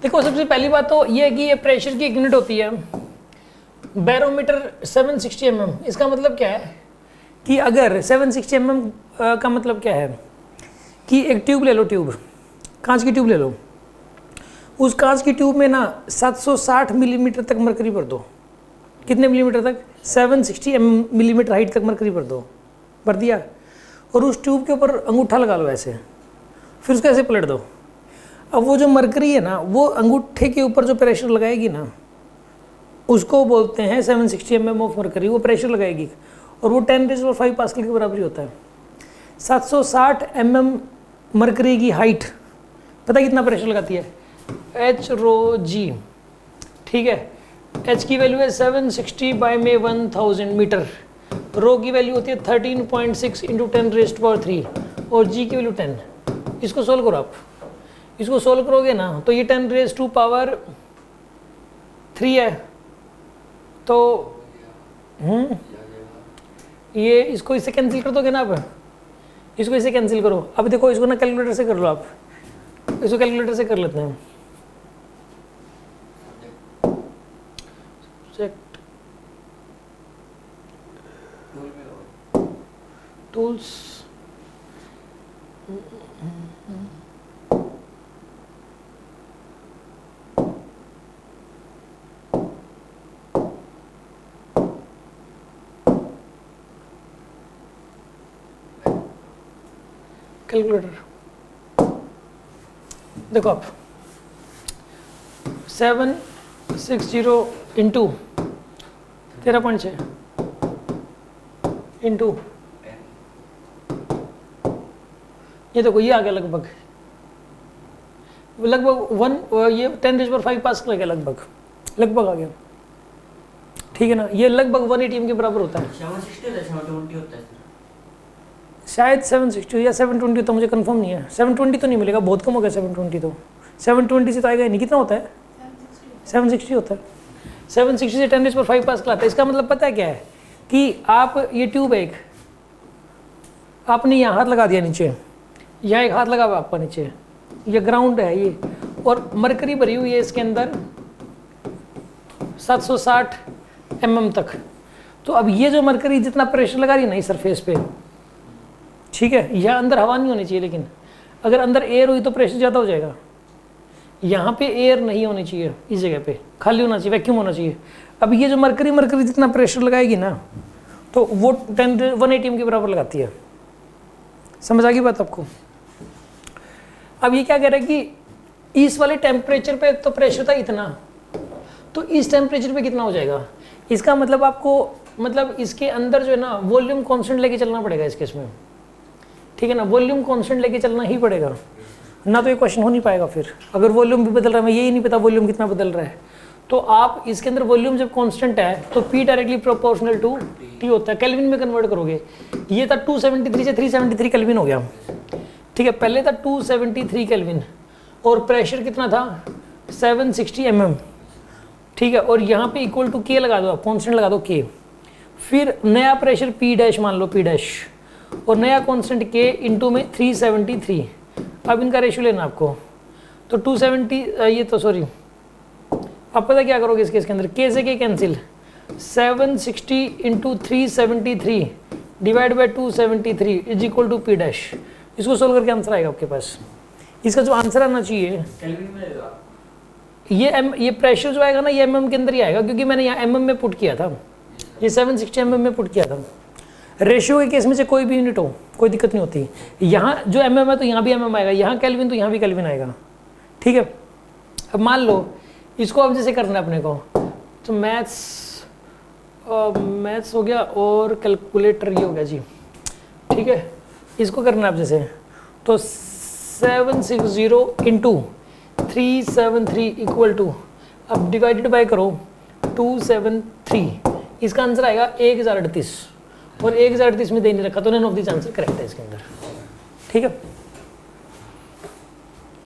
देखो सबसे पहली बात तो ये है कि ये प्रेशर की एक यूनिट होती है बैरोमीटर 760 mm। इसका मतलब क्या है कि अगर 760 mm का मतलब क्या है कि एक ट्यूब ले लो, ट्यूब कांच की ट्यूब ले लो, उस कांच की ट्यूब में ना 760 मिलीमीटर तक मरकरी भर दो। कितने मिलीमीटर तक? 760 मिलीमीटर हाइट तक मरकरी भर दो, भर दिया, और उस ट्यूब के ऊपर अंगूठा लगा लो ऐसे, फिर उसको ऐसे पलट दो। अब वो जो मरकरी है ना, वो अंगूठे के ऊपर जो प्रेशर लगाएगी ना, उसको बोलते हैं 760 mm ऑफ मरकरी, वो प्रेशर लगाएगी, और वो 10⁵ पास्कल के बराबर ही होता है। 760 mm मरकरी की हाइट पता कितना प्रेशर लगाती है? H रो जी, ठीक है। H की वैल्यू है 760/1000 मीटर, रो की वैल्यू होती है 13.6 × 10⁻³ और जी की वैल्यू 10। इसको सोल्व करो आप, इसको सोल्व करोगे ना तो ये 10⁻³ है, तो ये इसको इससे कैंसिल कर दोगे ना आप, इसको इससे कैंसिल करो। अब देखो इसको ना कैलकुलेटर से कर लो आप, इसको कैलकुलेटर से कर लेते हैं। टूल्स, कैलकुलेटर, देखो आप 760 इंटू 13.6 इंटू, ये देखो ये आ गया लगभग 1, ये 10⁵ पास्कल आ गया लगभग आ गया, ठीक है ना। ये लगभग 1 ATM के बराबर होता है। 720 होता है शायद 760 या 720 तो मुझे कंफर्म नहीं है। 720 तो नहीं मिलेगा, बहुत कम हो गया 720 तो। 720 से तो आएगा नहीं, कितना होता है? 760 होता है। 760 से 10⁵ पास्कल आता है। इसका मतलब पता है क्या है कि आप ये ट्यूब है एक, आपने यहाँ हाथ लगा दिया नीचे, यहाँ एक हाथ लगा हुआ आपका नीचे, ये ग्राउंड है ये, और मरकरी भरी हुई है इसके अंदर 760 mm तक। तो अब ये जो मरकरी जितना प्रेशर लगा रही है ना इस सरफेस पे, ठीक है, यहाँ अंदर हवा नहीं होनी चाहिए, लेकिन अगर अंदर एयर हुई तो प्रेशर ज़्यादा हो जाएगा। यहाँ पे एयर नहीं होनी चाहिए, इस जगह पे खाली होना चाहिए, वैक्यूम होना चाहिए। अब ये जो मरकरी जितना प्रेशर लगाएगी ना, तो वो 1 ATM के बराबर लगाती है। समझ आ गई बात आपको? अब ये क्या कह रहा है कि इस वाले टेम्परेचर पे तो प्रेशर था इतना, तो इस टेम्परेचर पे कितना हो जाएगा? इसका मतलब आपको, मतलब इसके अंदर जो है ना वॉल्यूम कांस्टेंट लेके चलना पड़ेगा इस केस में, ठीक है ना। वॉल्यूम कांस्टेंट लेके चलना ही पड़ेगा, ना तो ये क्वेश्चन हो नहीं पाएगा फिर। अगर वॉल्यूम भी बदल रहा है, मैं यही नहीं पता वॉल्यूम कितना बदल रहा है, तो आप इसके अंदर वॉल्यूम जब कांस्टेंट है तो P directly proportional to T होता है। केल्विन में कन्वर्ट करोगे, ये था 273 से 373 केल्विन हो गया, ठीक है। पहले था 273 केल्विन और प्रेशर कितना था? 760 mm, ठीक है। और यहाँ पे इक्वल टू K लगा दो आप, कांस्टेंट लगा दो K, फिर नया प्रेशर P' मान लो P', और नया कांस्टेंट K इंटू में 373। अब इनका रेशियो लेना आपको, तो 270, ये तो सॉरी, अब पता क्या करोगे इसके अंदर, K से K cancel, 760 into 373 divide by 273 is equal to P'। इसको सोल्व करके आंसर आएगा आपके पास। इसका जो आंसर आना चाहिए, ये प्रेशर जो आएगा ना ये mm के अंदर ही आएगा, क्योंकि मैंने यहाँ mm में पुट किया था, ये 760 mm में पुट किया था। रेशियो के केस में से कोई भी यूनिट हो कोई दिक्कत नहीं होती। यहाँ जो mm है तो यहाँ भी mm आएगा, यहाँ केल्विन तो यहाँ भी केल्विन आएगा, ठीक है। अब मान लो इसको अब जैसे करना है अपने को, तो मैथ्स हो गया और कैलकुलेटर ये हो गया जी, ठीक है। इसको करना है अब जैसे, तो 760 इंटू 373 इक्वल टू, अब डिवाइडेड बाय करो 273, इसका आंसर आएगा 1038, और 1038 में दे नहीं रखा तो none of this answer correct है इसके अंदर, ठीक है।